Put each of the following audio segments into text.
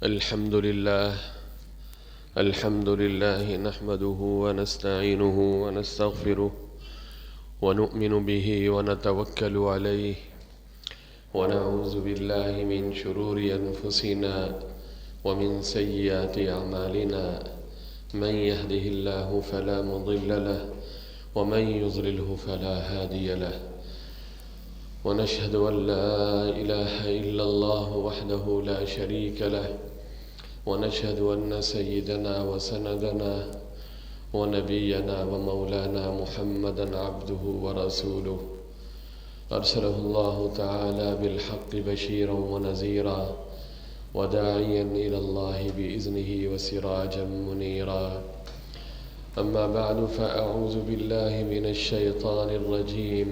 الحمد لله نحمده ونستعينه ونستغفره ونؤمن به ونتوكل عليه ونعوذ بالله من شرور أنفسنا ومن سيئات أعمالنا من يهده الله فلا مضل له ومن يضلله فلا هادي له ونشهد أن لا إله إلا الله وحده لا شريك له ونشهد أن سيدنا وسندنا ونبينا ومولانا محمدا عبده ورسوله أرسله الله تعالى بالحق بشيرا ونذيرا وداعيا إلى الله بإذنه وسراجا منيرا. أما بعد فأعوذ بالله من الشيطان الرجيم.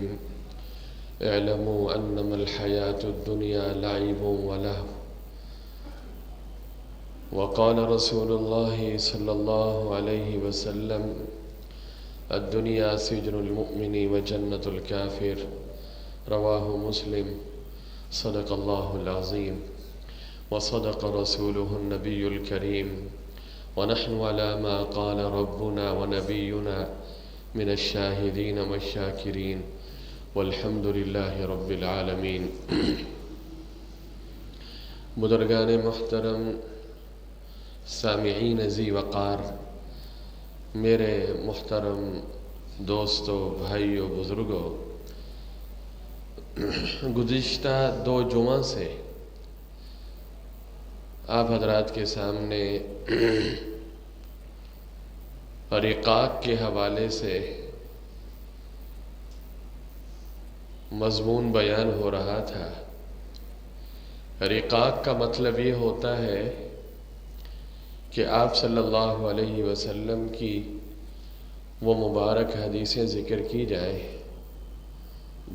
اعلموا أنما الحياة الدنيا لعب ولهو. وقال رسول الله صلى الله عليه وسلم الدنيا سجن المؤمن وجنة الكافر. رواه مسلم. صدق الله العظيم وصدق رسوله النبي الكريم ونحن على ما قال ربنا ونبينا من الشاهدين والشاكرين والحمد لله رب العالمین. بزرگان محترم، سامعین ذی وقار، میرے محترم دوستو، بھائیو، بزرگو، گزشتہ 2 جمعہ سے آپ حضرات کے سامنے رقاق کے حوالے سے مضمون بیان ہو رہا تھا. رقاق کا مطلب یہ ہوتا ہے کہ آپ صلی اللہ علیہ وسلم کی وہ مبارک حدیثیں ذکر کی جائیں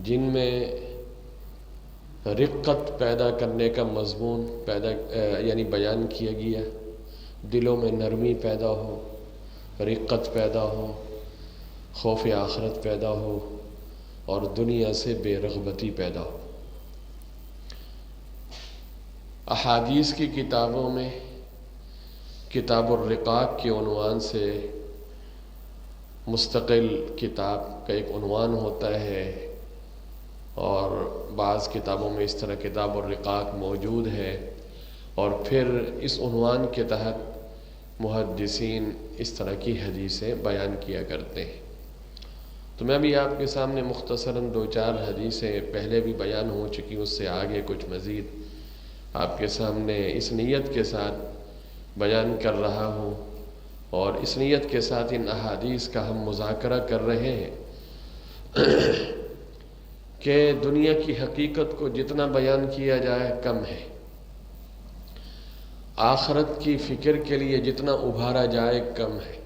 جن میں رقت پیدا کرنے کا مضمون بیان کیا گیا. دلوں میں نرمی پیدا ہو، رقت پیدا ہو، خوف آخرت پیدا ہو اور دنیا سے بے رغبتی پیدا ہو. احادیث کی کتابوں میں کتاب الرقاق کے عنوان سے مستقل کتاب کا ایک عنوان ہوتا ہے، اور بعض کتابوں میں اس طرح کتاب الرقاق موجود ہے، اور پھر اس عنوان کے تحت محدثین اس طرح کی حدیثیں بیان کیا کرتے ہیں. تو میں بھی آپ کے سامنے مختصراً 2-4 حدیثیں پہلے بھی بیان ہو چکی، اس سے آگے کچھ مزید آپ کے سامنے اس نیت کے ساتھ بیان کر رہا ہوں، اور اس نیت کے ساتھ ان احادیث کا ہم مذاکرہ کر رہے ہیں کہ دنیا کی حقیقت کو جتنا بیان کیا جائے کم ہے، آخرت کی فکر کے لیے جتنا ابھارا جائے کم ہے.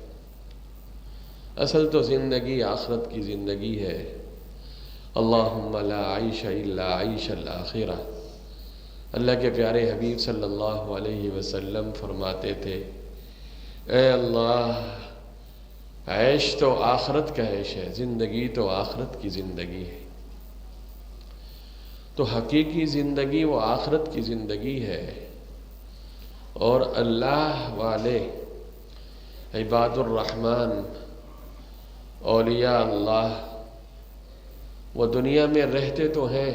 اصل تو زندگی آخرت کی زندگی ہے. اللہم لا عیش الا عیش الآخرہ. اللہ کے پیارے حبیب صلی اللہ علیہ وسلم فرماتے تھے، اے اللہ، عیش تو آخرت کا عیش ہے، زندگی تو آخرت کی زندگی ہے. تو حقیقی زندگی وہ آخرت کی زندگی ہے، اور اللہ والے، عباد الرحمن، اولیاء اللہ، وہ دنیا میں رہتے تو ہیں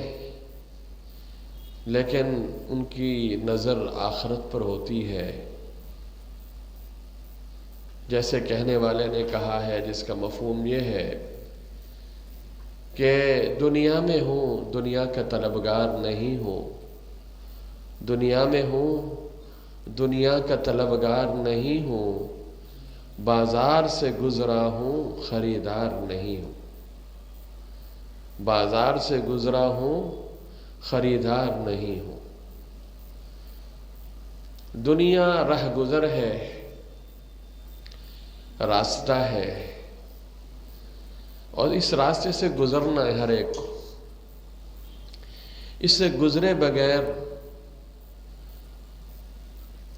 لیکن ان کی نظر آخرت پر ہوتی ہے. جیسے کہنے والے نے کہا ہے، جس کا مفہوم یہ ہے کہ دنیا میں ہوں، دنیا کا طلبگار نہیں ہوں، دنیا میں ہوں، دنیا کا طلبگار نہیں ہوں، بازار سے گزرا ہوں، خریدار نہیں ہوں. بازار سے گزرا ہوں، خریدار نہیں ہوں. دنیا رہ گزر ہے، راستہ ہے، اور اس راستے سے گزرنا ہے ہر ایک کو. اس سے گزرے بغیر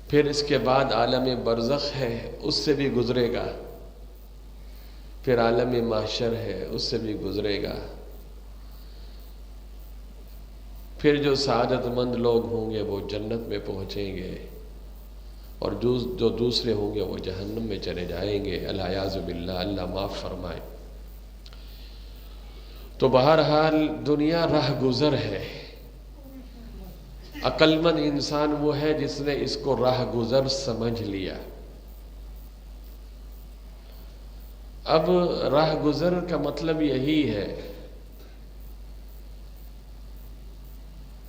پھر اس کے بعد عالم برزخ ہے، اس سے بھی گزرے گا. پھر عالم محشر ہے، اس سے بھی گزرے گا. پھر جو سعادت مند لوگ ہوں گے وہ جنت میں پہنچیں گے. اور جو دوسرے ہوں گے وہ جہنم میں چلے جائیں گے، العیاذ باللہ، اللہ معاف فرمائے۔ تو بہرحال دنیا راہ گزر ہے۔ عقل مند انسان وہ ہے جس نے اس کو راہ گزر سمجھ لیا۔ اب راہ گزر کا مطلب یہی ہے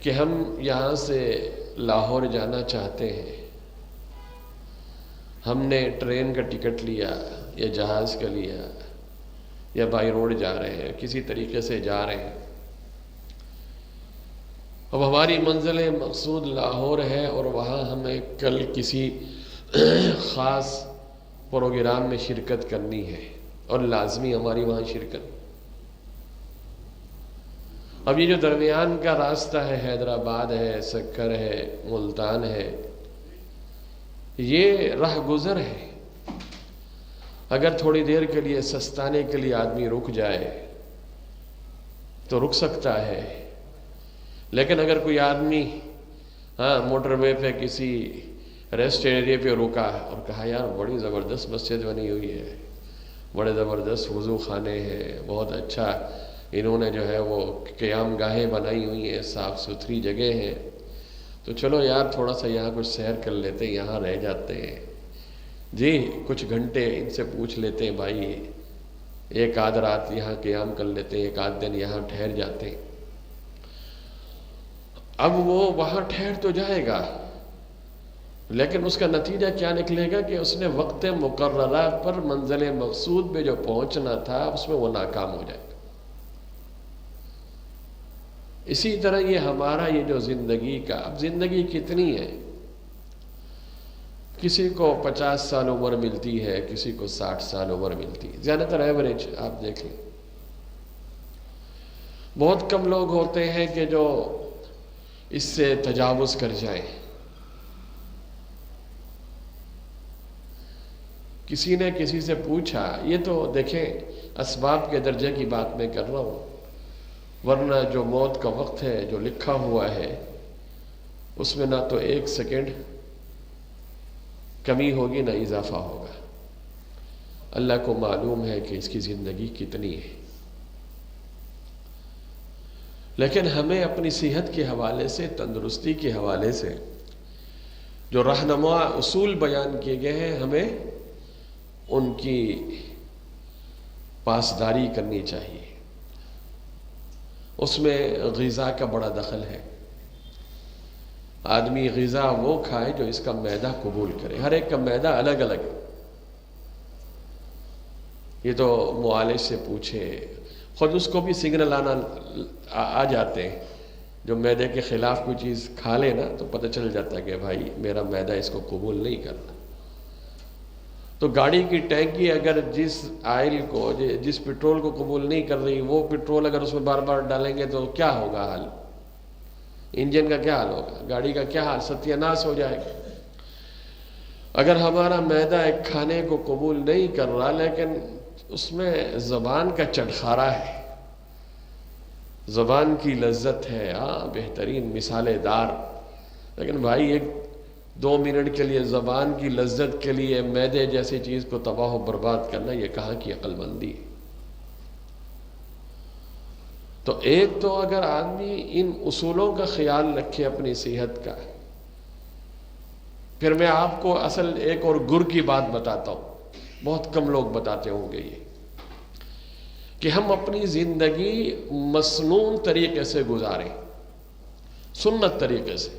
کہ ہم یہاں سے لاہور جانا چاہتے ہیں، ہم نے ٹرین کا ٹکٹ لیا یا جہاز کا لیا یا بائی روڈ جا رہے ہیں، کسی طریقے سے جا رہے ہیں۔ اب ہماری منزل مقصود لاہور ہے اور وہاں ہمیں کل کسی خاص پروگرام میں شرکت کرنی ہے اور لازمی ہماری وہاں شرکت۔ اب یہ جو درمیان کا راستہ ہے، حیدرآباد ہے، سکر ہے، ملتان ہے، یہ راہ گزر ہے۔ اگر تھوڑی دیر کے لیے سستانے کے لیے آدمی رک جائے تو رک سکتا ہے، لیکن اگر کوئی آدمی موٹر وے پہ کسی ریسٹ ایریا پہ رکا اور کہا یار بڑی زبردست مسجد بنی ہوئی ہے، بڑے زبردست وضو خانے ہیں، بہت اچھا انہوں نے جو ہے وہ قیام گاہیں بنائی ہوئی ہیں، صاف ستھری جگہ ہیں، تو چلو یار تھوڑا سا یہاں کچھ سیر کر لیتے ہیں، یہاں رہ جاتے ہیں جی، کچھ گھنٹے ان سے پوچھ لیتے ہیں بھائی، ایک آدھ رات یہاں قیام کر لیتے ہیں، ایک آدھ دن یہاں ٹھہر جاتے ہیں۔ اب وہ وہاں ٹھہر تو جائے گا، لیکن اس کا نتیجہ کیا نکلے گا کہ اس نے وقت مقررہ پر منزل مقصود میں جو پہنچنا تھا اس میں وہ ناکام ہو جائے گا۔ اسی طرح یہ ہمارا یہ جو زندگی کا، اب زندگی کتنی ہے؟ کسی کو 50 سال عمر ملتی ہے، کسی کو 60 سال عمر ملتی ہے، زیادہ تر ایوریج آپ دیکھ لیں۔ بہت کم لوگ ہوتے ہیں کہ جو اس سے تجاوز کر جائیں۔ کسی نے کسی سے پوچھا، یہ تو دیکھیں اسباب کے درجے کی بات میں کر رہا ہوں، ورنہ جو موت کا وقت ہے جو لکھا ہوا ہے اس میں نہ تو 1 سیکنڈ کمی ہوگی نہ اضافہ ہوگا۔ اللہ کو معلوم ہے کہ اس کی زندگی کتنی ہے، لیکن ہمیں اپنی صحت کے حوالے سے، تندرستی کے حوالے سے جو رہنما اصول بیان کیے گئے ہیں، ہمیں ان کی پاسداری کرنی چاہیے۔ اس میں غذا کا بڑا دخل ہے۔ آدمی غذا وہ کھائے جو اس کا معدہ قبول کرے، ہر ایک کا معدہ الگ الگ ہے۔ یہ تو معالج سے پوچھے، خود اس کو بھی سگنل آ جاتے ہیں، جو معدے کے خلاف کوئی چیز کھا لے نا تو پتہ چل جاتا ہے کہ بھائی میرا معدہ اس کو قبول نہیں کرنا۔ تو گاڑی کی ٹینکی اگر جس آئل کو، جس پٹرول کو قبول نہیں کر رہی، وہ پٹرول اگر اس میں بار بار ڈالیں گے تو کیا ہوگا حال؟ انجن کا کیا حال ہوگا؟ گاڑی کا کیا حال؟ ستیہ ناش ہو جائے گا۔ اگر ہمارا معدہ ایک کھانے کو قبول نہیں کر رہا لیکن اس میں زبان کا چٹخارا ہے، زبان کی لذت ہے، بہترین مسالے دار، لیکن بھائی 1-2 منٹ کے لیے زبان کی لذت کے لیے معدے جیسی چیز کو تباہ و برباد کرنا، یہ کہاں کی عقل مندی ہے؟ تو ایک تو اگر آدمی ان اصولوں کا خیال رکھے اپنی صحت کا، پھر میں آپ کو اصل ایک اور گر کی بات بتاتا ہوں، بہت کم لوگ بتاتے ہوں گے یہ، کہ ہم اپنی زندگی مسنون طریقے سے گزاریں، سنت طریقے سے۔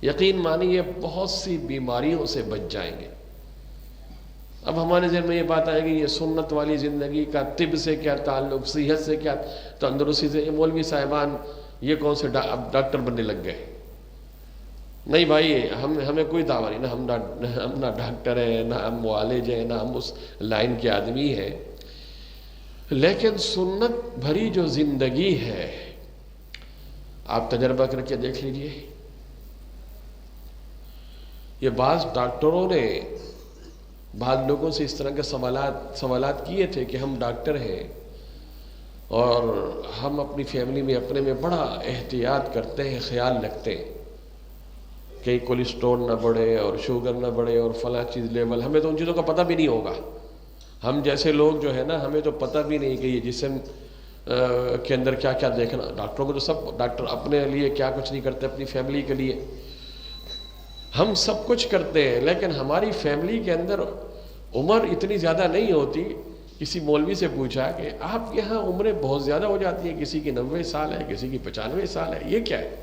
یقین مانیے بہت سی بیماریوں سے بچ جائیں گے۔ اب ہمارے ذہن میں یہ بات آئے گی یہ سنت والی زندگی کا طب سے کیا تعلق، صحت سے کیا، تندرستی سے؟ یہ مولوی صاحبان یہ کون سے اب ڈاکٹر بننے لگ گئے؟ نہیں بھائی، ہمیں کوئی دعویٰ نہیں، ہم نہ ڈاکٹر ہیں، نہ ہم معالج ہیں، نہ ہم اس لائن کے آدمی ہیں، لیکن سنت بھری جو زندگی ہے آپ تجربہ کر کے دیکھ لیجئے۔ یہ بعض ڈاکٹروں نے بعض لوگوں سے اس طرح کے سوالات کیے تھے کہ ہم ڈاکٹر ہیں اور ہم اپنی فیملی میں اپنے میں بڑا احتیاط کرتے ہیں، خیال رکھتے ہیں، کہیں کولیسٹرول نہ بڑھے اور شوگر نہ بڑھے اور فلاں چیز لیول، ہمیں تو ان چیزوں کا پتہ بھی نہیں ہوگا. ہم جیسے لوگ جو ہے نا، ہمیں تو پتہ بھی نہیں کہ یہ جسم کے اندر کیا کیا دیکھنا. ڈاکٹروں کو تو سب، ڈاکٹر اپنے لیے کیا کچھ نہیں کرتے، اپنی فیملی کے لیے ہم سب کچھ کرتے ہیں، لیکن ہماری فیملی کے اندر عمر اتنی زیادہ نہیں ہوتی. کسی مولوی سے پوچھا کہ آپ یہاں عمریں بہت زیادہ ہو جاتی ہیں، کسی کی 90 سال ہے، کسی کی 95 سال ہے، یہ کیا ہے؟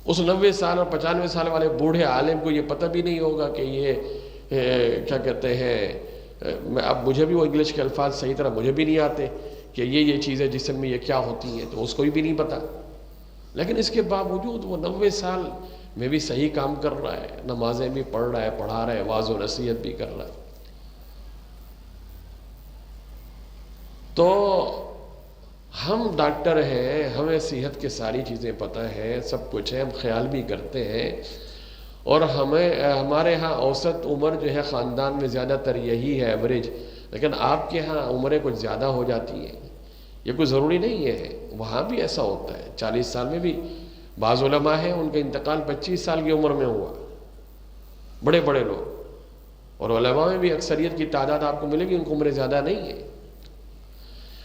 اس 90 سال اور 95 سال والے بوڑھے عالم کو یہ پتہ بھی نہیں ہوگا کہ یہ کیا کہتے ہیں، اب مجھے بھی وہ انگلش کے الفاظ صحیح طرح مجھے بھی نہیں آتے کہ یہ چیزیں جسم میں یہ کیا ہوتی ہیں، تو اس کو بھی نہیں پتہ. لیکن اس کے باوجود وہ 90 سال میں بھی صحیح کام کر رہا ہے، نمازیں بھی پڑھ رہا ہے، پڑھا رہا ہے، واعظ و نصیحت بھی کر رہا ہے. تو ہم ڈاکٹر ہیں، ہمیں صحت کی ساری چیزیں پتہ ہیں، سب کچھ ہے، ہم خیال بھی کرتے ہیں. اور ہمارے ہاں اوسط عمر جو ہے خاندان میں زیادہ تر یہی ہے، ایوریج. لیکن آپ کے ہاں عمریں کچھ زیادہ ہو جاتی ہیں، یہ کوئی ضروری نہیں ہے. وہاں بھی ایسا ہوتا ہے. 40 سال میں بھی بعض علماء ہیں ان کا انتقال 25 سال کی عمر میں ہوا، بڑے بڑے لوگ. اور علماء میں بھی اکثریت کی تعداد آپ کو ملے گی ان کی عمریں زیادہ نہیں ہیں.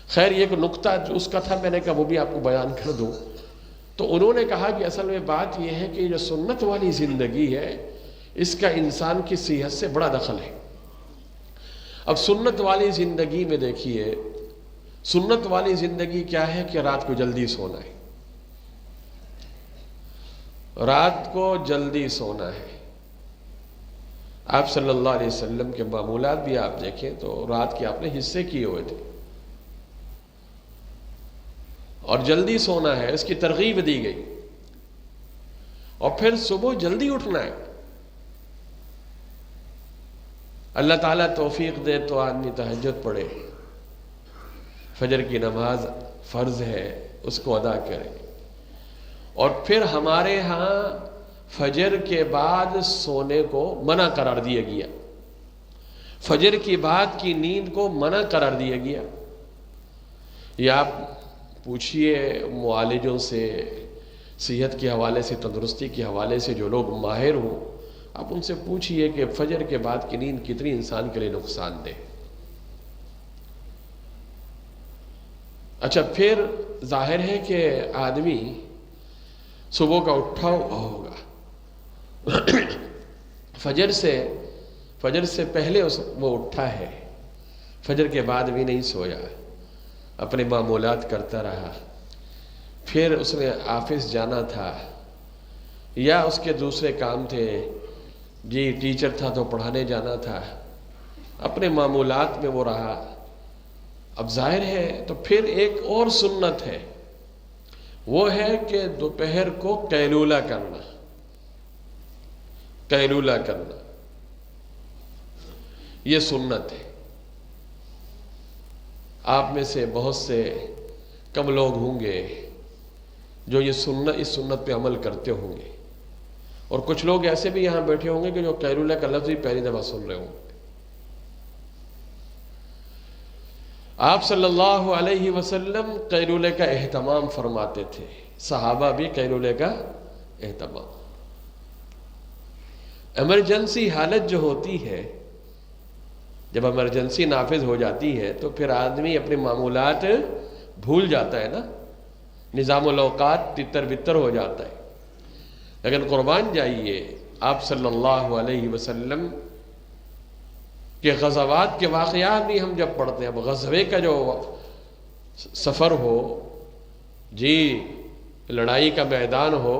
خیر، یہ ایک نقطہ جو اس کا تھا، میں نے کہا وہ بھی آپ کو بیان کر دوں. تو انہوں نے کہا کہ اصل میں بات یہ ہے کہ جو سنت والی زندگی ہے اس کا انسان کی صحت سے بڑا دخل ہے. اب سنت والی زندگی میں دیکھیے، سنت والی زندگی کیا ہے کہ رات کو جلدی سونا ہے، رات کو جلدی سونا ہے. آپ صلی اللہ علیہ وسلم کے معمولات بھی آپ دیکھیں تو رات کے آپ نے حصے کیے ہوئے تھے، اور جلدی سونا ہے، اس کی ترغیب دی گئی. اور پھر صبح جلدی اٹھنا ہے. اللہ تعالیٰ توفیق دے تو آدمی تہجد پڑھے، فجر کی نماز فرض ہے اس کو ادا کرے. اور پھر ہمارے ہاں فجر کے بعد سونے کو منع قرار دیا گیا، فجر کی بعد کی نیند کو منع قرار دیا گیا. یہ آپ پوچھئے معالجوں سے، صحت کے حوالے سے، تندرستی کے حوالے سے جو لوگ ماہر ہوں، آپ ان سے پوچھئے کہ فجر کے بعد کی نیند کتنی انسان کے لیے نقصان دہ. اچھا، پھر ظاہر ہے کہ آدمی صبح کا اٹھا ہوا ہوگا، فجر سے پہلے وہ اٹھا ہے، فجر کے بعد بھی نہیں سویا، اپنے معمولات کرتا رہا. پھر اس نے آفس جانا تھا یا اس کے دوسرے کام تھے، جی ٹیچر تھا تو پڑھانے جانا تھا، اپنے معمولات میں وہ رہا. اب ظاہر ہے تو پھر ایک اور سنت ہے، وہ ہے کہ دوپہر کو قیلولہ کرنا. قیلولہ کرنا یہ سنت ہے. آپ میں سے بہت سے کم لوگ ہوں گے جو اس سنت پہ عمل کرتے ہوں گے، اور کچھ لوگ ایسے بھی یہاں بیٹھے ہوں گے کہ جو قیلولہ کا لفظ ہی پہلی دفعہ سن رہے ہوں گے. آپ صلی اللہ علیہ وسلم قیلولے کا اہتمام فرماتے تھے، صحابہ بھی قیلولے کا اہتمام. ایمرجنسی حالت جو ہوتی ہے، جب ایمرجنسی نافذ ہو جاتی ہے تو پھر آدمی اپنے معمولات بھول جاتا ہے نا، نظام الاوقات تتر بتر ہو جاتا ہے. لیکن قربان جائیے، آپ صلی اللہ علیہ وسلم کے غزوات کے واقعات بھی ہم جب پڑھتے ہیں، اب غزوے کا جو سفر ہو، جی لڑائی کا میدان ہو،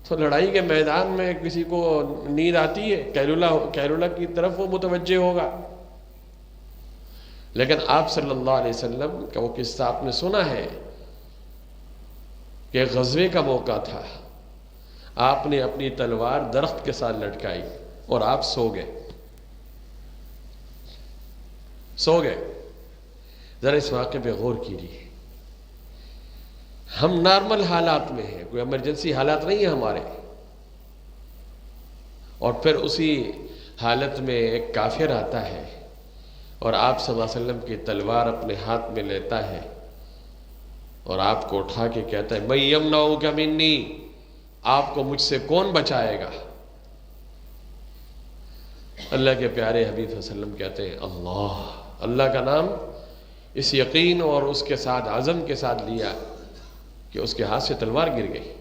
تو لڑائی کے میدان میں کسی کو نیند آتی ہے، قیلولہ کی طرف وہ متوجہ ہوگا. لیکن آپ صلی اللہ علیہ وسلم کا وہ قصہ آپ نے سنا ہے کہ غزوے کا موقع تھا، آپ نے اپنی تلوار درخت کے ساتھ لٹکائی اور آپ سو گئے. ذرا اس واقعے پہ غور کیجیے. ہم نارمل حالات میں ہیں، کوئی ایمرجنسی حالات نہیں ہے ہمارے، اور پھر اسی حالت میں ایک کافر آتا ہے اور آپ صلی اللہ علیہ وسلم کی تلوار اپنے ہاتھ میں لیتا ہے اور آپ کو اٹھا کے کہتا ہے، میں یمنعک منی، آپ کو مجھ سے کون بچائے گا؟ اللہ کے پیارے حبیب صلی اللہ علیہ وسلم کہتے ہیں اللہ، اللہ کا نام اس یقین اور اس کے ساتھ عزم کے ساتھ لیا کہ اس کے ہاتھ سے تلوار گر گئی.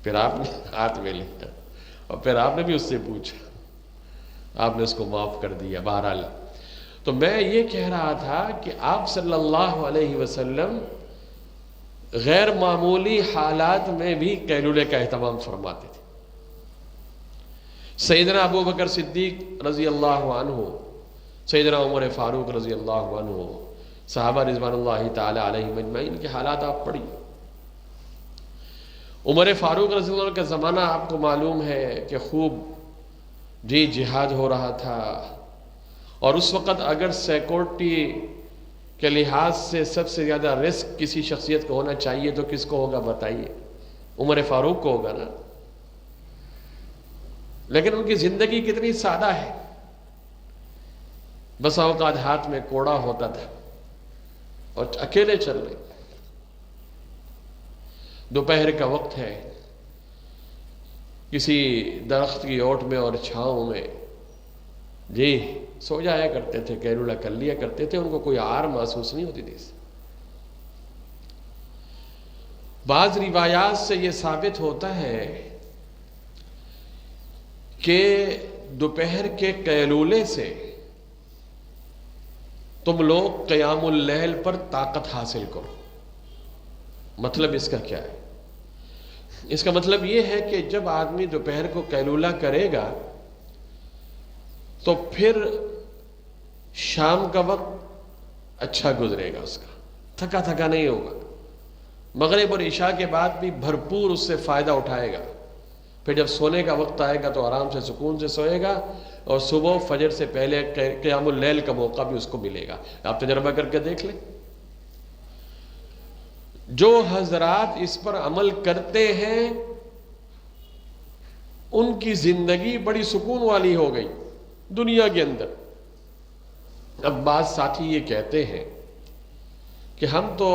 پھر آپ نے ہاتھ میں لیا اور پھر آپ نے بھی اس سے پوچھا، آپ نے اس کو معاف کر دیا. بہرحال تو میں یہ کہہ رہا تھا کہ آپ صلی اللہ علیہ وسلم غیر معمولی حالات میں بھی قیلولے کا اہتمام فرماتے تھے. سیدنا ابو بکر صدیق رضی اللہ عنہ، سیدنا عمر فاروق رضی اللہ عنہ، صحابہ رضوان اللہ تعالی علیہم اجمعین کے حالات آپ پڑھیے. عمر فاروق رضی اللہ عنہ کا زمانہ آپ کو معلوم ہے کہ خوب جہاد ہو رہا تھا، اور اس وقت اگر سیکورٹی کے لحاظ سے سب سے زیادہ رسک کسی شخصیت کو ہونا چاہیے تو کس کو ہوگا بتائیے؟ عمر فاروق کو ہوگا نا. لیکن ان کی زندگی کتنی سادہ ہے. بس اوقات ہاتھ میں کوڑا ہوتا تھا اور اکیلے چل رہے. دوپہر کا وقت ہے، کسی درخت کی اوٹ میں اور چھاؤں میں سو جایا کرتے تھے، قیلولہ کر لیا کرتے تھے. ان کو کوئی آر محسوس نہیں ہوتی تھی. بعض روایات سے یہ ثابت ہوتا ہے کہ دوپہر کے قیلولے سے تم لوگ قیام اللیل پر طاقت حاصل کرو. مطلب اس کا کیا ہے؟ اس کا مطلب یہ ہے کہ جب آدمی دوپہر کو قیلولہ کرے گا تو پھر شام کا وقت اچھا گزرے گا، اس کا تھکا تھکا نہیں ہوگا. مغرب اور عشاء کے بعد بھی بھرپور اس سے فائدہ اٹھائے گا. پھر جب سونے کا وقت آئے گا تو آرام سے سکون سے سوئے گا، اور صبح فجر سے پہلے قیام اللیل کا موقع بھی اس کو ملے گا. آپ تجربہ کر کے دیکھ لیں. جو حضرات اس پر عمل کرتے ہیں ان کی زندگی بڑی سکون والی ہو گئی دنیا کے اندر. اب بعض ساتھی یہ کہتے ہیں کہ ہم تو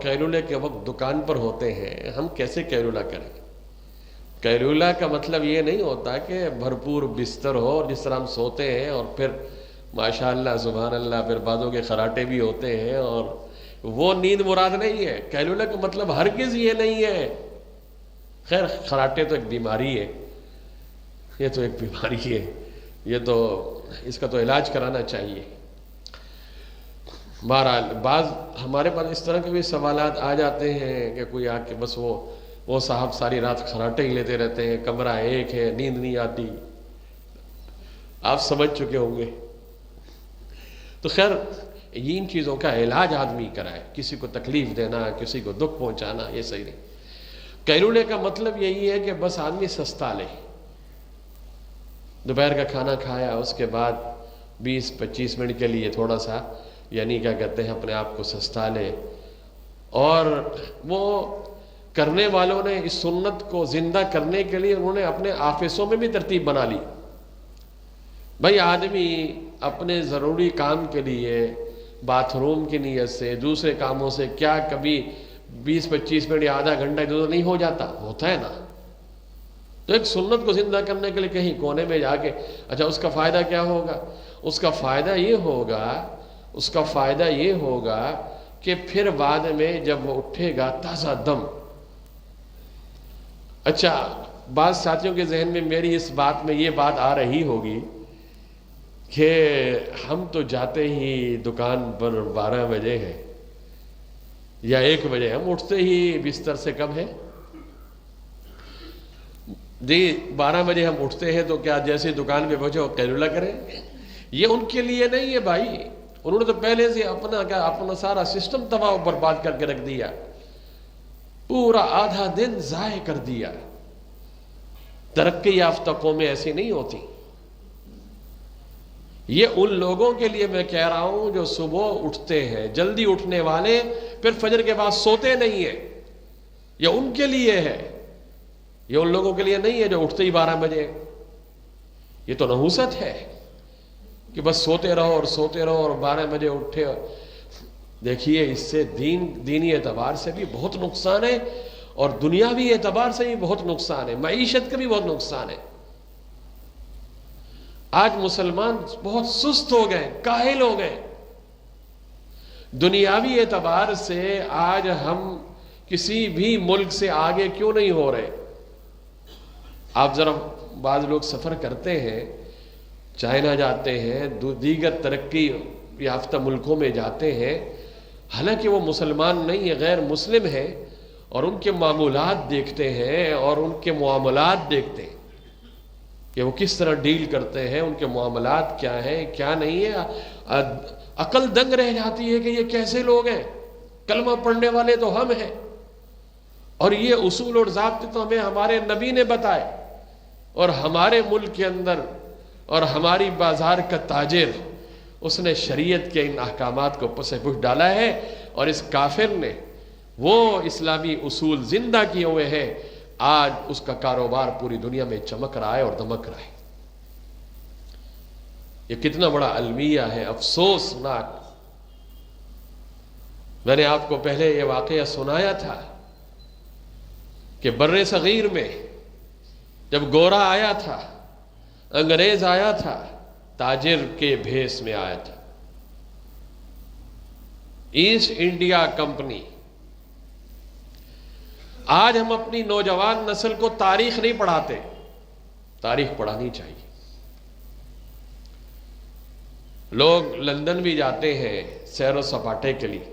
قیلولے کے وقت دکان پر ہوتے ہیں، ہم کیسے قیلولہ کریں؟ قیلولہ کا مطلب یہ نہیں ہوتا کہ بھرپور بستر ہو اور جس طرح ہم سوتے ہیں اور پھر ماشاءاللہ سبحان اللہ پھر بعضوں کے خراٹے بھی ہوتے ہیں، اور وہ نیند مراد نہیں ہے. قیلولہ کا مطلب ہرگز یہ نہیں ہے. خیر خراٹے تو ایک بیماری ہے، یہ تو ایک بیماری ہے، یہ تو اس کا تو علاج کرانا چاہیے. بہرحال بعض ہمارے پاس اس طرح کے بھی سوالات آ جاتے ہیں کہ کوئی آ کے بس وہ صاحب ساری رات خراٹے ہی لیتے رہتے ہیں، کمرہ ایک ہے، نیند نہیں آتی. آپ سمجھ چکے ہوں گے. تو خیر ان چیزوں کا علاج آدمی کرائے. کسی کو تکلیف دینا، کسی کو دکھ پہنچانا، یہ صحیح نہیں. قیلولے کا مطلب یہی ہے کہ بس آدمی سستا لے. دوپہر کا کھانا کھایا، اس کے بعد 20-25 منٹ کے لیے تھوڑا سا یعنی کیا کہتے ہیں اپنے آپ کو سستا لے. اور وہ کرنے والوں نے اس سنت کو زندہ کرنے کے لیے انہوں نے اپنے آفسوں میں بھی ترتیب بنا لی. بھائی آدمی اپنے ضروری کام کے لیے باتھ روم کی نیت سے، دوسرے کاموں سے کیا کبھی 20-25 منٹ یا آدھا گھنٹہ ادھر نہیں ہو جاتا؟ ہوتا ہے نا. تو ایک سنت کو زندہ کرنے کے لیے کہیں کونے میں جا کے اچھا اس کا فائدہ کیا ہوگا؟ اس کا فائدہ یہ ہوگا کہ پھر بعد میں جب وہ اٹھے گا تازہ دم. اچھا بعض ساتھیوں کے ذہن میں میری اس بات میں یہ بات آ رہی ہوگی کہ ہم تو جاتے ہی دکان پر 12 بجے ہیں یا 1 بجے، ہم اٹھتے ہی بستر سے کب ہے؟ 12 بجے ہم اٹھتے ہیں، تو کیا جیسے دکان پہ پہنچے وہ قیلولہ کریں؟ یہ ان کے لیے نہیں ہے بھائی. انہوں نے تو پہلے سے اپنا سارا سسٹم تباہ و برباد کر کے رکھ دیا، پورا آدھا دن ضائع کر دیا. ترقی یافتہ قومیں ایسی نہیں ہوتی. یہ ان لوگوں کے لیے میں کہہ رہا ہوں جو صبح اٹھتے ہیں، جلدی اٹھنے والے، پھر فجر کے بعد سوتے نہیں ہیں. یہ ان کے لیے ہے، یہ ان لوگوں کے لیے نہیں ہے جو اٹھتے ہی 12 بجے. یہ تو نحوست ہے کہ بس سوتے رہو اور 12 بجے اٹھے. دیکھیے اس سے دینی اعتبار سے بھی بہت نقصان ہے، اور دنیاوی اعتبار سے بھی بہت نقصان ہے، معیشت کا بھی بہت نقصان ہے۔ آج مسلمان بہت سست ہو گئے، کاہل ہو گئے۔ دنیاوی اعتبار سے آج ہم کسی بھی ملک سے آگے کیوں نہیں ہو رہے؟ آپ ذرا بعض لوگ سفر کرتے ہیں، چائنا جاتے ہیں، دیگر ترقی یافتہ ملکوں میں جاتے ہیں، حالانکہ وہ مسلمان نہیں ہیں، غیر مسلم ہیں، اور ان کے معمولات دیکھتے ہیں اور ان کے معاملات دیکھتے ہیں کہ وہ کس طرح ڈیل کرتے ہیں، ان کے معاملات کیا ہیں کیا نہیں ہے۔ عقل دنگ رہ جاتی ہے کہ یہ کیسے لوگ ہیں، کلمہ پڑھنے والے تو ہم ہیں، اور یہ اصول اور ضابطے تو ہمیں ہمارے نبی نے بتائے، اور ہمارے ملک کے اندر اور ہماری بازار کا تاجر اس نے شریعت کے ان احکامات کو پس پش ڈالا ہے، اور اس کافر نے وہ اسلامی اصول زندہ کیے ہوئے ہیں۔ آج اس کا کاروبار پوری دنیا میں چمک رہا ہے اور دمک رہا ہے۔ یہ کتنا بڑا المیہ ہے، افسوسناک۔ میں نے آپ کو پہلے یہ واقعہ سنایا تھا کہ بر صغیر میں جب گورا آیا تھا، انگریز آیا تھا، تاجر کے بھیس میں آیا تھا، ایسٹ انڈیا کمپنی۔ آج ہم اپنی نوجوان نسل کو تاریخ نہیں پڑھاتے، تاریخ پڑھانی چاہیے۔ لوگ لندن بھی جاتے ہیں سیر و سپاٹے کے لیے،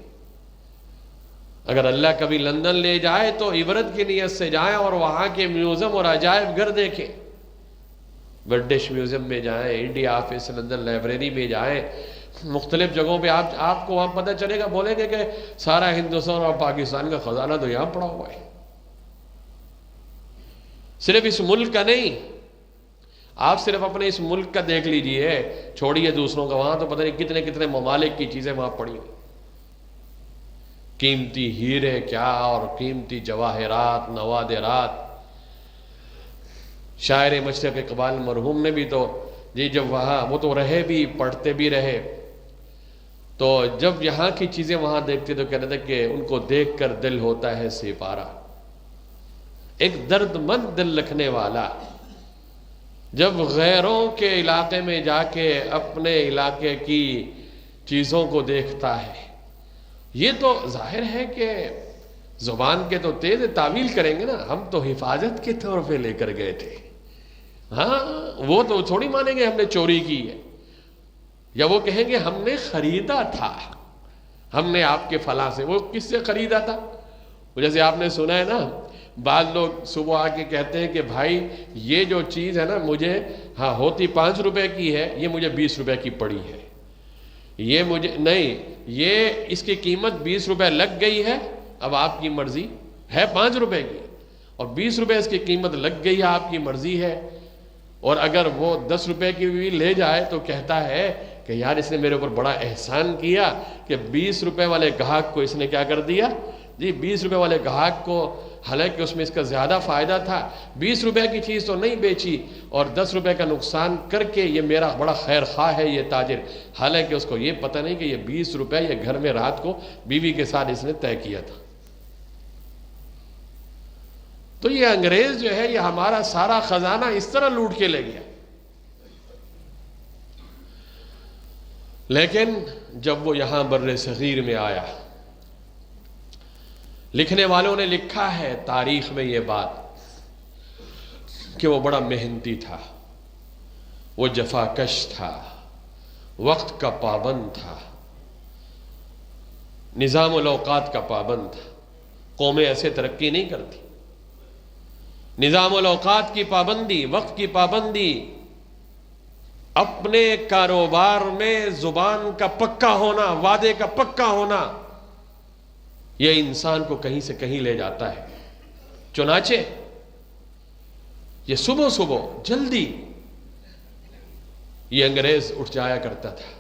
اگر اللہ کبھی لندن لے جائے تو عبرت کی نیت سے جائیں اور وہاں کے میوزیم اور عجائب گھر دیکھیں۔ برٹش میوزیم میں جائیں، انڈیا آفس لندن لائبریری میں جائیں، مختلف جگہوں پہ آپ کو وہاں پتہ چلے گا، بولیں گے کہ سارا ہندوستان اور پاکستان کا خزانہ تو یہاں پڑا ہوا ہے۔ صرف اس ملک کا نہیں، آپ صرف اپنے اس ملک کا دیکھ لیجئے، چھوڑیے دوسروں کا، وہاں تو پتہ نہیں کتنے کتنے ممالک کی چیزیں وہاں پڑی ہوئی، قیمتی ہیرے کیا اور قیمتی جواہرات، نوادرات۔ شاعر مشرق اقبال مرحوم نے بھی تو جب وہاں وہ تو رہے بھی، پڑھتے بھی رہے، تو جب یہاں کی چیزیں وہاں دیکھتے تو کہتے تھے کہ ان کو دیکھ کر دل ہوتا ہے سپارہ۔ ایک درد مند دل رکھنے والا جب غیروں کے علاقے میں جا کے اپنے علاقے کی چیزوں کو دیکھتا ہے، یہ تو ظاہر ہے کہ زبان کے تو تیز تعویل کریں گے نا، ہم تو حفاظت کے طور پہ لے کر گئے تھے، ہاں وہ تو تھوڑی مانیں گے ہم نے چوری کی ہے، یا وہ کہیں گے ہم نے خریدا تھا، ہم نے آپ کے فلاں سے۔ وہ کس سے خریدا تھا؟ جیسے آپ نے سنا ہے نا، بعض لوگ صبح آ کے کہتے ہیں کہ بھائی یہ جو چیز ہے نا مجھے ہوتی 5 روپے کی ہے، یہ مجھے 20 روپے کی پڑی ہے، یہ مجھے نہیں، یہ اس کی قیمت 20 روپے لگ گئی ہے، اب آپ کی مرضی ہے 5 روپے کی، اور 20 روپے اس کی قیمت لگ گئی ہے، آپ کی مرضی ہے۔ اور اگر وہ 10 روپے کی بھی لے جائے تو کہتا ہے کہ یار اس نے میرے اوپر بڑا احسان کیا کہ 20 روپے والے گاہک کو اس نے کیا کر دیا، جی 20 روپے والے گاہک کو، حالانکہ اس میں اس کا زیادہ فائدہ تھا، 20 روپے کی چیز تو نہیں بیچی اور 10 روپے کا نقصان کر کے یہ میرا بڑا خیر خواہ ہے یہ تاجر، حالانکہ اس کو یہ پتہ نہیں کہ یہ 20 روپے یہ گھر میں رات کو بیوی کے ساتھ اس نے طے کیا تھا۔ تو یہ انگریز جو ہے یہ ہمارا سارا خزانہ اس طرح لوٹ کے لے گیا۔ لیکن جب وہ یہاں بر صغیر میں آیا، لکھنے والوں نے لکھا ہے تاریخ میں یہ بات کہ وہ بڑا محنتی تھا، وہ جفا کش تھا، وقت کا پابند تھا، نظام الاوقات کا پابند تھا۔ قومیں ایسے ترقی نہیں کرتی۔ نظام الاوقات کی پابندی، وقت کی پابندی، اپنے کاروبار میں زبان کا پکا ہونا، وعدے کا پکا ہونا، یہ انسان کو کہیں سے کہیں لے جاتا ہے۔ چنانچہ یہ صبح صبح جلدی یہ انگریز اٹھ جایا کرتا تھا،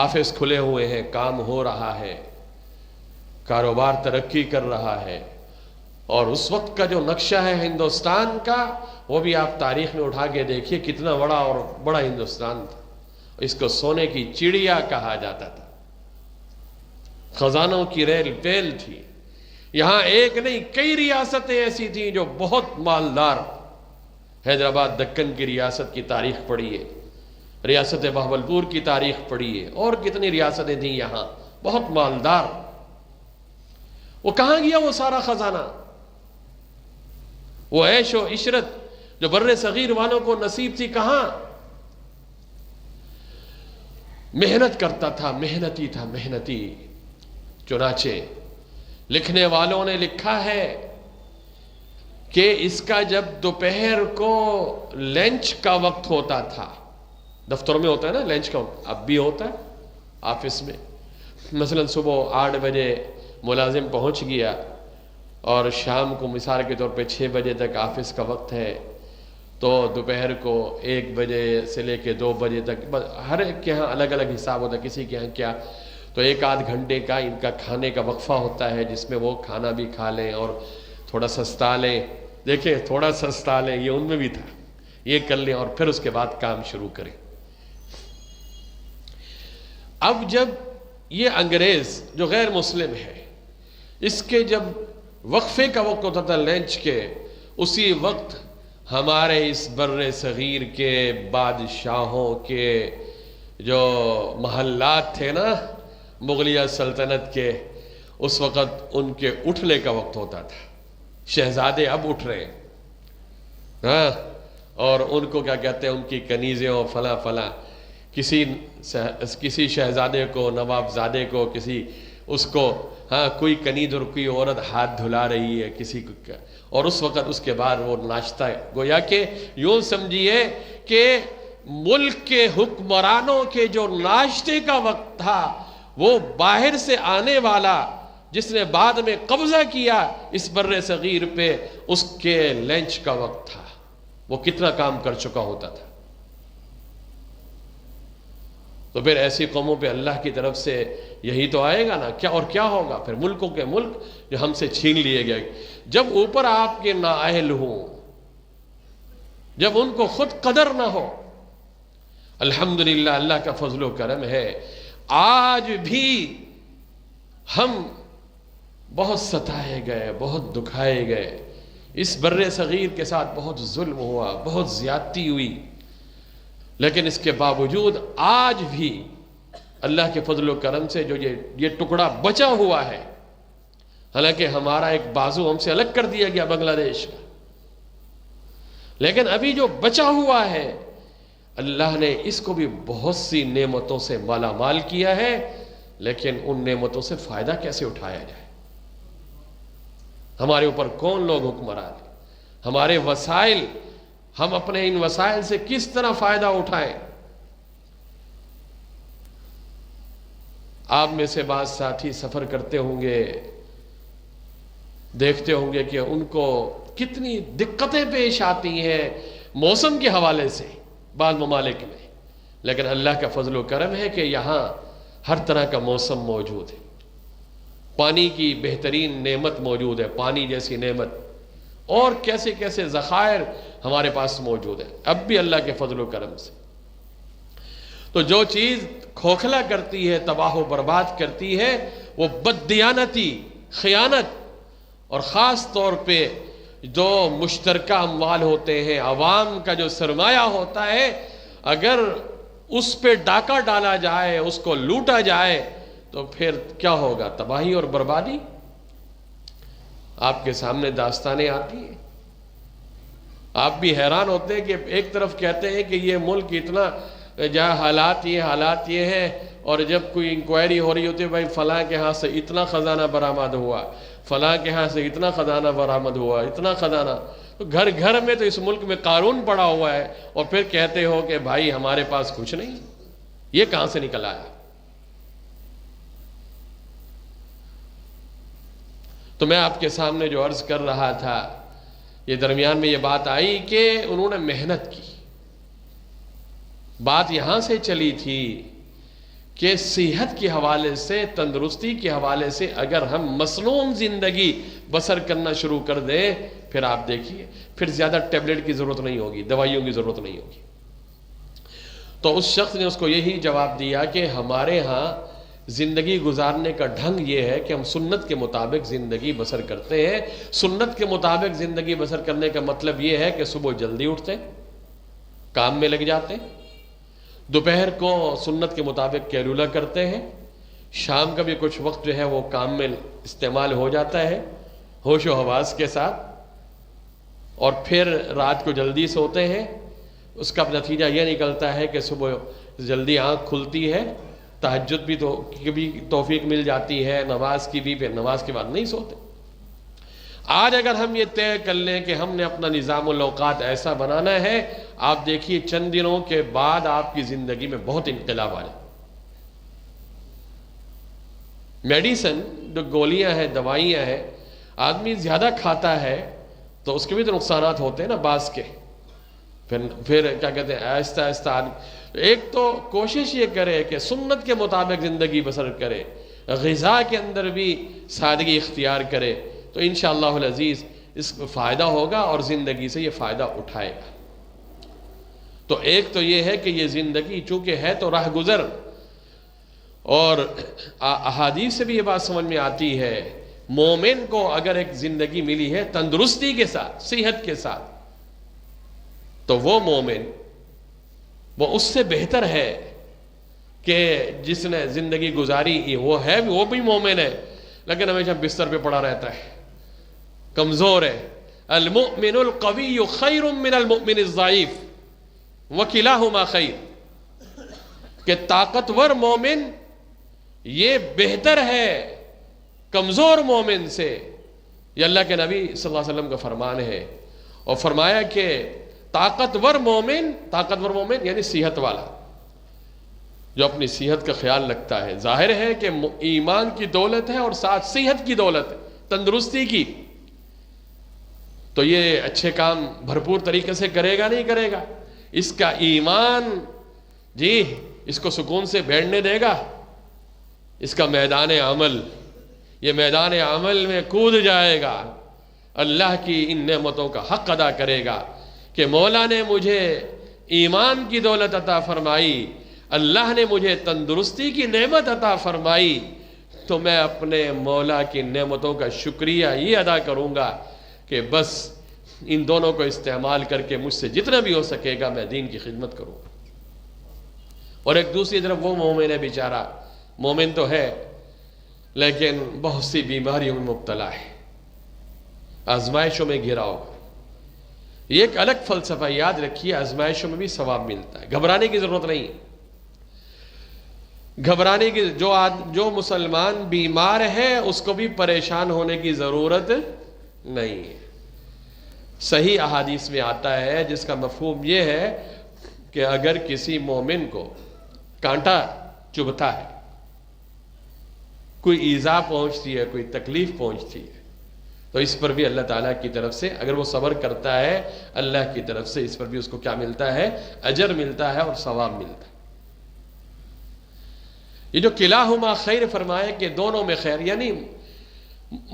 آفس کھلے ہوئے ہیں، کام ہو رہا ہے، کاروبار ترقی کر رہا ہے، اور اس وقت کا جو نقشہ ہے ہندوستان کا وہ بھی آپ تاریخ میں اٹھا کے دیکھیے کتنا بڑا اور بڑا ہندوستان تھا۔ اس کو سونے کی چڑیا کہا جاتا تھا، خزانوں کی ریل پیل تھی، یہاں ایک نہیں کئی ریاستیں ایسی تھیں جو بہت مالدار. حیدرآباد دکن کی ریاست کی تاریخ پڑھیے، ریاست بہاولپور کی تاریخ پڑھیے، اور کتنی ریاستیں تھیں یہاں بہت مالدار. وہ کہاں گیا وہ سارا خزانہ؟ وہ عیش و عشرت جو بر صغیر والوں کو نصیب تھی کہاں؟ محنت کرتا تھا، محنتی تھا، محنتی. چنانچہ لکھنے والوں نے لکھا ہے کہ اس کا جب دوپہر کو لنچ کا وقت ہوتا تھا، دفتروں میں ہوتا ہے نا لنچ کا وقت، اب بھی ہوتا ہے آفس میں، مثلا صبح 8 بجے ملازم پہنچ گیا اور شام کو مثال کے طور پہ 6 بجے تک آفس کا وقت ہے، تو دوپہر کو 1 بجے سے لے کے 2 بجے تک، ہر ایک کے ہاں الگ الگ حساب ہوتا ہے، کسی کے ہاں کیا، تو 1-8 گھنٹے کا ان کا کھانے کا وقفہ ہوتا ہے جس میں وہ کھانا بھی کھا لیں اور تھوڑا سستا لیں. دیکھیں تھوڑا سستا لیں، یہ ان میں بھی تھا، یہ کر لیں اور پھر اس کے بعد کام شروع کریں. اب جب یہ انگریز جو غیر مسلم ہے، اس کے جب وقفے کا وقت ہوتا تھا لنچ کے، اسی وقت ہمارے اس بر صغیر کے بادشاہوں کے جو محلات تھے نا مغلیہ سلطنت کے، اس وقت ان کے اٹھنے کا وقت ہوتا تھا. شہزادے اب اٹھ رہے ہیں، ہاں، اور ان کو کیا کہتے ہیں، ان کی کنیزیں اور فلاں فلاں، کسی شہزادے کو، نواب زادے کو، کسی اس کو، ہاں، کوئی کنیز اور کوئی عورت ہاتھ دھلا رہی ہے کسی کو، اور اس وقت اس کے بعد وہ ناشتہ، گویا کہ یوں سمجھیے کہ ملک کے حکمرانوں کے جو ناشتے کا وقت تھا وہ باہر سے آنے والا جس نے بعد میں قبضہ کیا اس بر صغیر پہ، اس کے لنچ کا وقت تھا. وہ کتنا کام کر چکا ہوتا تھا. تو پھر ایسی قوموں پہ اللہ کی طرف سے یہی تو آئے گا نا، کیا اور کیا ہوگا پھر؟ ملکوں کے ملک جو ہم سے چھین لیے گئے، جب اوپر آپ کے نااہل ہوں، جب ان کو خود قدر نہ ہو. الحمدللہ اللہ کا فضل و کرم ہے، آج بھی ہم بہت ستائے گئے، بہت دکھائے گئے، اس بر صغیر کے ساتھ بہت ظلم ہوا، بہت زیادتی ہوئی، لیکن اس کے باوجود آج بھی اللہ کے فضل و کرم سے جو یہ ٹکڑا بچا ہوا ہے، حالانکہ ہمارا ایک بازو ہم سے الگ کر دیا گیا بنگلہ دیش کا، لیکن ابھی جو بچا ہوا ہے اللہ نے اس کو بھی بہت سی نعمتوں سے مالا مال کیا ہے. لیکن ان نعمتوں سے فائدہ کیسے اٹھایا جائے؟ ہمارے اوپر کون لوگ حکمران ہیں؟ ہمارے وسائل، ہم اپنے ان وسائل سے کس طرح فائدہ اٹھائیں؟ آپ میں سے بعض ساتھی سفر کرتے ہوں گے، دیکھتے ہوں گے کہ ان کو کتنی دقتیں پیش آتی ہیں موسم کے حوالے سے بعض ممالک میں، لیکن اللہ کا فضل و کرم ہے کہ یہاں ہر طرح کا موسم موجود ہے. پانی کی بہترین نعمت موجود ہے، پانی جیسی نعمت، اور کیسے کیسے ذخائر ہمارے پاس موجود ہے اب بھی اللہ کے فضل و کرم سے. تو جو چیز کھوکھلا کرتی ہے، تباہ و برباد کرتی ہے، وہ بددیانتی، خیانت، اور خاص طور پہ جو مشترکہ اموال ہوتے ہیں، عوام کا جو سرمایہ ہوتا ہے، اگر اس پہ ڈاکہ ڈالا جائے، اس کو لوٹا جائے تو پھر کیا ہوگا؟ تباہی اور بربادی. آپ کے سامنے داستانیں آتی ہیں، آپ بھی حیران ہوتے ہیں کہ ایک طرف کہتے ہیں کہ یہ ملک اتنا جہاں حالات یہ ہیں، اور جب کوئی انکوائری ہو رہی ہوتی ہے، بھائی فلاں کے ہاں سے اتنا خزانہ برآمد ہوا، فلاں کے ہاں سے اتنا خزانہ برآمد ہوا، اتنا خزانہ. تو گھر گھر میں تو اس ملک میں قارون پڑا ہوا ہے، اور پھر کہتے ہو کہ بھائی ہمارے پاس کچھ نہیں. یہ کہاں سے نکل آیا؟ تو میں آپ کے سامنے جو عرض کر رہا تھا، یہ درمیان میں یہ بات آئی کہ انہوں نے محنت کی. بات یہاں سے چلی تھی کہ صحت کے حوالے سے، تندرستی کے حوالے سے اگر ہم مصنون زندگی بسر کرنا شروع کر دیں، پھر آپ دیکھیے پھر زیادہ ٹیبلٹ کی ضرورت نہیں ہوگی، دوائیوں کی ضرورت نہیں ہوگی. تو اس شخص نے اس کو یہی جواب دیا کہ ہمارے ہاں زندگی گزارنے کا ڈھنگ یہ ہے کہ ہم سنت کے مطابق زندگی بسر کرتے ہیں۔ سنت کے مطابق زندگی بسر کرنے کا مطلب یہ ہے کہ صبح جلدی اٹھتے، کام میں لگ جاتے، دوپہر کو سنت کے مطابق قیلولہ کرتے ہیں، شام کا بھی کچھ وقت جو ہے وہ کام میں استعمال ہو جاتا ہے ہوش و حواس کے ساتھ، اور پھر رات کو جلدی سوتے ہیں۔ اس کا نتیجہ یہ نکلتا ہے کہ صبح جلدی آنکھ کھلتی ہے، تہجد بھی کبھی توفیق مل جاتی ہے، نماز کی بھی، پھر نماز کے بعد نہیں سوتے۔ آج اگر ہم یہ طے کر لیں کہ ہم نے اپنا نظام الاوقات ایسا بنانا ہے، آپ دیکھیے چند دنوں کے بعد آپ کی زندگی میں بہت انقلاب آ جائے۔ میڈیسن جو گولیاں ہیں، دوائیاں ہیں، آدمی زیادہ کھاتا ہے تو اس کے بھی تو نقصانات ہوتے ہیں نا بعض کے۔ پھر کیا کہتے ہیں، آہستہ آہستہ ایک تو کوشش یہ کرے کہ سنت کے مطابق زندگی بسر کرے، غذا کے اندر بھی سادگی اختیار کرے، تو انشاءاللہ العزیز اس کو فائدہ ہوگا اور زندگی سے یہ فائدہ اٹھائے گا۔ تو ایک تو یہ ہے کہ یہ زندگی چونکہ ہے تو راہ گزر، اور احادیث سے بھی یہ بات سمجھ میں آتی ہے، مومن کو اگر ایک زندگی ملی ہے تندرستی کے ساتھ، صحت کے ساتھ، تو وہ مومن وہ اس سے بہتر ہے کہ جس نے زندگی گزاری وہ بھی مومن ہے لیکن ہمیشہ بستر پہ پڑا رہتا ہے، کمزور ہے۔ المؤمن القوی خیر من المؤمن الضعیف وکلاہما خیر، کہ طاقتور مومن یہ بہتر ہے کمزور مومن سے۔ یہ اللہ کے نبی صلی اللہ علیہ وسلم کا فرمان ہے، اور فرمایا کہ طاقتور مومن یعنی صحت والا، جو اپنی صحت کا خیال رکھتا ہے۔ ظاہر ہے کہ ایمان کی دولت ہے اور ساتھ صحت کی دولت ہے، تندرستی کی، تو یہ اچھے کام بھرپور طریقے سے کرے گا نہیں کرے گا، اس کا ایمان اس کو سکون سے بیٹھنے دے گا، اس کا میدان عمل، یہ میدان عمل میں کود جائے گا، اللہ کی ان نعمتوں کا حق ادا کرے گا کہ مولا نے مجھے ایمان کی دولت عطا فرمائی، اللہ نے مجھے تندرستی کی نعمت عطا فرمائی، تو میں اپنے مولا کی نعمتوں کا شکریہ یہ ادا کروں گا کہ بس ان دونوں کو استعمال کر کے مجھ سے جتنا بھی ہو سکے گا میں دین کی خدمت کروں گا۔ اور ایک دوسری طرف وہ مومن ہے بیچارہ، مومن تو ہے لیکن بہت سی بیماریوں میں مبتلا ہے، آزمائشوں میں گھرا ہوگا۔ یہ ایک الگ فلسفہ، یاد رکھیے، آزمائشوں میں بھی ثواب ملتا ہے، گھبرانے کی ضرورت نہیں ہے۔ گھبرانے کی جو مسلمان بیمار ہے اس کو بھی پریشان ہونے کی ضرورت نہیں ہے۔ صحیح احادیث میں آتا ہے جس کا مفہوم یہ ہے کہ اگر کسی مومن کو کانٹا چبھتا ہے، کوئی ایذا پہنچتی ہے، کوئی تکلیف پہنچتی ہے، تو اس پر بھی اللہ تعالیٰ کی طرف سے اگر وہ صبر کرتا ہے، اللہ کی طرف سے اس پر بھی اس کو کیا ملتا ہے؟ اجر ملتا ہے اور ثواب ملتا ہے۔ یہ جو کلاہما خیر فرمائے کہ دونوں میں خیر، یعنی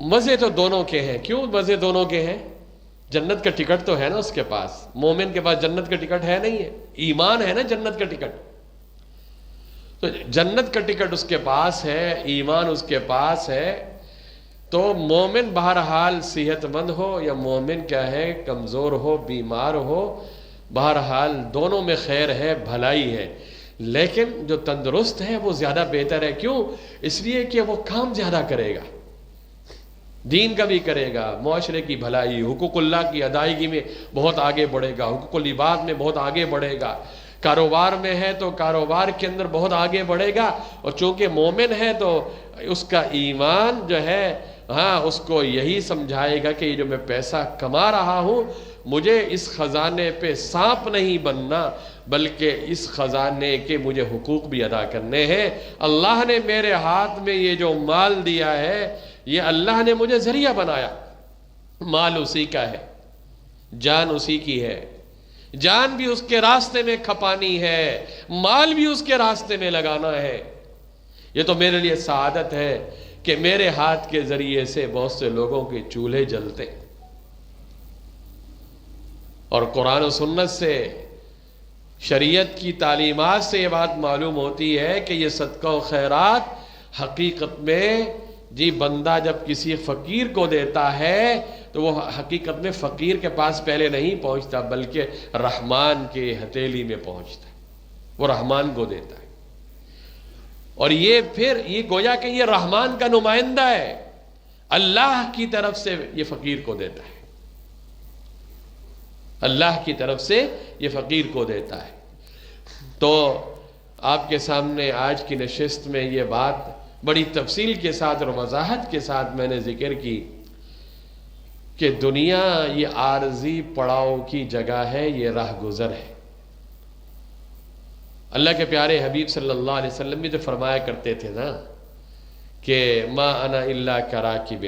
مزے تو دونوں کے ہیں۔ کیوں مزے دونوں کے ہیں؟ جنت کا ٹکٹ تو ہے نا اس کے پاس، مومن کے پاس جنت کا ٹکٹ ہے نہیں ہے، ایمان ہے نا جنت کا ٹکٹ، تو جنت کا ٹکٹ اس کے پاس ہے، ایمان اس کے پاس ہے، تو مومن بہرحال صحت مند ہو یا مومن کیا ہے کمزور ہو، بیمار ہو، بہرحال دونوں میں خیر ہے، بھلائی ہے۔ لیکن جو تندرست ہے وہ زیادہ بہتر ہے۔ کیوں؟ اس لیے کہ وہ کام زیادہ کرے گا، دین کا بھی کرے گا، معاشرے کی بھلائی، حقوق اللہ کی ادائیگی میں بہت آگے بڑھے گا، حقوق العباد میں بہت آگے بڑھے گا، کاروبار میں ہے تو کاروبار کے اندر بہت آگے بڑھے گا، اور چونکہ مومن ہے تو اس کا ایمان جو ہے اس کو یہی سمجھائے گا کہ یہ جو میں پیسہ کما رہا ہوں، مجھے اس خزانے پہ سانپ نہیں بننا، بلکہ اس خزانے کے مجھے حقوق بھی ادا کرنے ہیں۔ اللہ نے میرے ہاتھ میں یہ جو مال دیا ہے، یہ اللہ نے مجھے ذریعہ بنایا، مال اسی کا ہے، جان اسی کی ہے، جان بھی اس کے راستے میں کھپانی ہے، مال بھی اس کے راستے میں لگانا ہے۔ یہ تو میرے لیے سعادت ہے کہ میرے ہاتھ کے ذریعے سے بہت سے لوگوں کے چولہے جلتے، اور قرآن و سنت سے، شریعت کی تعلیمات سے یہ بات معلوم ہوتی ہے کہ یہ صدقہ و خیرات حقیقت میں جی بندہ جب کسی فقیر کو دیتا ہے تو وہ حقیقت میں فقیر کے پاس پہلے نہیں پہنچتا بلکہ رحمان کے ہتھیلی میں پہنچتا ہے، وہ رحمان کو دیتا ہے۔ اور یہ پھر یہ گویا کہ یہ رحمان کا نمائندہ ہے، اللہ کی طرف سے یہ فقیر کو دیتا ہے، اللہ کی طرف سے یہ فقیر کو دیتا ہے۔ تو آپ کے سامنے آج کی نشست میں یہ بات بڑی تفصیل کے ساتھ اور وضاحت کے ساتھ میں نے ذکر کی کہ دنیا یہ عارضی پڑاؤ کی جگہ ہے، یہ راہ گزر ہے۔ اللہ کے پیارے حبیب صلی اللہ علیہ وسلم بھی تو فرمایا کرتے تھے نا کہ ما انا الا کراکب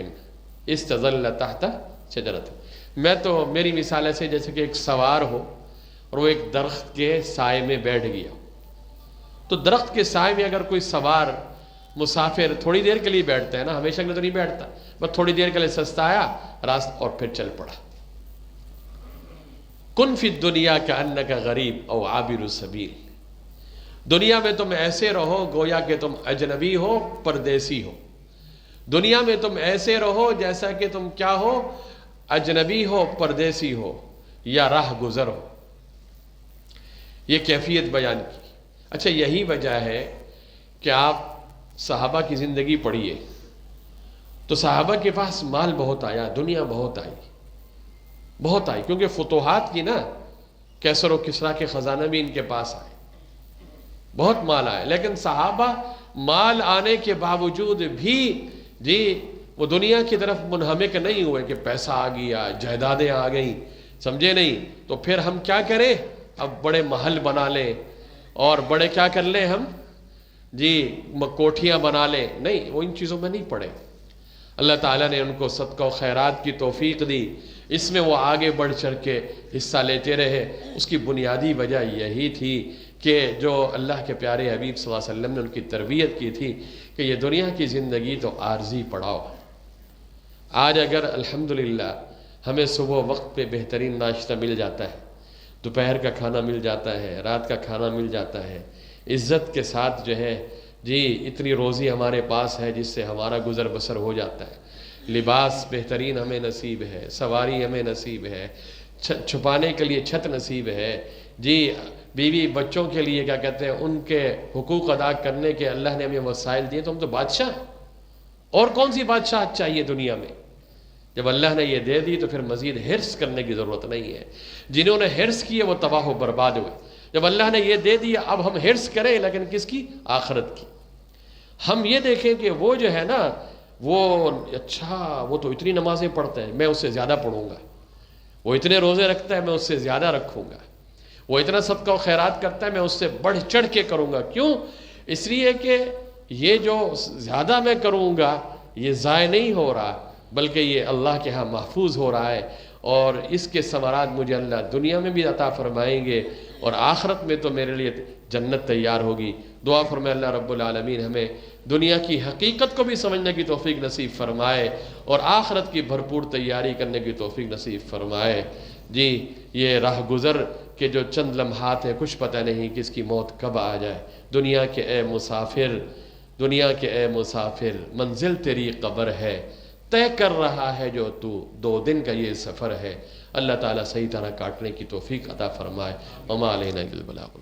استظل تحت شجرۃ، میں تو میری مثال ایسے جیسے کہ ایک سوار ہو اور وہ ایک درخت کے سائے میں بیٹھ گیا ہو۔ تو درخت کے سائے میں اگر کوئی سوار مسافر تھوڑی دیر کے لیے بیٹھتا ہے نا، ہمیشہ کے لیے تو نہیں بیٹھتا، بس تھوڑی دیر کے لیے سستایا راست اور پھر چل پڑا۔ کن فی الدنیا کأنک غریب او عابر السبیل، دنیا میں تم ایسے رہو گویا کہ تم اجنبی ہو، پردیسی ہو۔ دنیا میں تم ایسے رہو جیسا کہ تم کیا ہو، اجنبی ہو، پردیسی ہو یا راہ گزر ہو۔ یہ کیفیت بیان کی۔ اچھا یہی وجہ ہے کہ آپ صحابہ کی زندگی پڑھیے تو صحابہ کے پاس مال بہت آیا، دنیا بہت آئی، کیونکہ فتوحات کی نا، کیسر و کسریٰ کے خزانہ بھی ان کے پاس آئے، بہت مال آیا، لیکن صحابہ مال آنے کے باوجود بھی جی وہ دنیا کی طرف منہمک نہیں ہوئے کہ پیسہ آ گیا، جائیدادیں آ گئیں، سمجھے نہیں تو پھر ہم کیا کریں، اب بڑے محل بنا لیں اور بڑے کیا کر لیں ہم جی کوٹھیاں بنا لیں، نہیں، وہ ان چیزوں میں نہیں پڑے۔ اللہ تعالیٰ نے ان کو صدقہ و خیرات کی توفیق دی، اس میں وہ آگے بڑھ چڑھ کے حصہ لیتے رہے۔ اس کی بنیادی وجہ یہی تھی کہ جو اللہ کے پیارے حبیب صلی اللہ علیہ وسلم نے ان کی تربیت کی تھی کہ یہ دنیا کی زندگی تو عارضی پڑاؤ۔ آج اگر الحمدللہ ہمیں صبح وقت پہ بہترین ناشتہ مل جاتا ہے، دوپہر کا کھانا مل جاتا ہے، رات کا کھانا مل جاتا ہے، عزت کے ساتھ جو ہے جی اتنی روزی ہمارے پاس ہے جس سے ہمارا گزر بسر ہو جاتا ہے، لباس بہترین ہمیں نصیب ہے، سواری ہمیں نصیب ہے، چھپانے کے لیے چھت نصیب ہے، جی بیوی بچوں کے لیے کیا کہتے ہیں ان کے حقوق ادا کرنے کے اللہ نے ہمیں وسائل دیے، تو ہم تو بادشاہ ہیں۔ اور کون سی بادشاہت چاہیے دنیا میں؟ جب اللہ نے یہ دے دی تو پھر مزید حرص کرنے کی ضرورت نہیں ہے۔ جنہوں نے حرص کیے وہ تباہ و برباد ہوئے۔ جب اللہ نے یہ دے دیا اب ہم حرص کریں، لیکن کس کی؟ آخرت کی۔ ہم یہ دیکھیں کہ وہ جو ہے نا وہ اچھا وہ تو اتنی نمازیں پڑھتا ہے، میں اس سے زیادہ پڑھوں گا، وہ اتنے روزے رکھتا ہے میں اس سے زیادہ رکھوں گا، وہ اتنا صدقہ و خیرات کرتا ہے میں اس سے بڑھ چڑھ کے کروں گا۔ کیوں؟ اس لیے کہ یہ جو زیادہ میں کروں گا یہ ضائع نہیں ہو رہا بلکہ یہ اللہ کے ہاں محفوظ ہو رہا ہے، اور اس کے ثمرات مجھے اللہ دنیا میں بھی عطا فرمائیں گے اور آخرت میں تو میرے لیے جنت تیار ہوگی۔ دعا فرمائے اللہ رب العالمین ہمیں دنیا کی حقیقت کو بھی سمجھنے کی توفیق نصیب فرمائے اور آخرت کی بھرپور تیاری کرنے کی توفیق نصیب فرمائے۔ جی یہ راہ گزر کے جو چند لمحات ہیں، کچھ پتہ نہیں کس کی موت کب آ جائے۔ دنیا کے اے مسافر، دنیا کے اے مسافر، منزل تیری قبر ہے، طے کر رہا ہے جو تو 2 دن کا یہ سفر ہے۔ اللہ تعالیٰ صحیح طرح کاٹنے کی توفیق عطا فرمائے۔ وما علینا الا البلاغ۔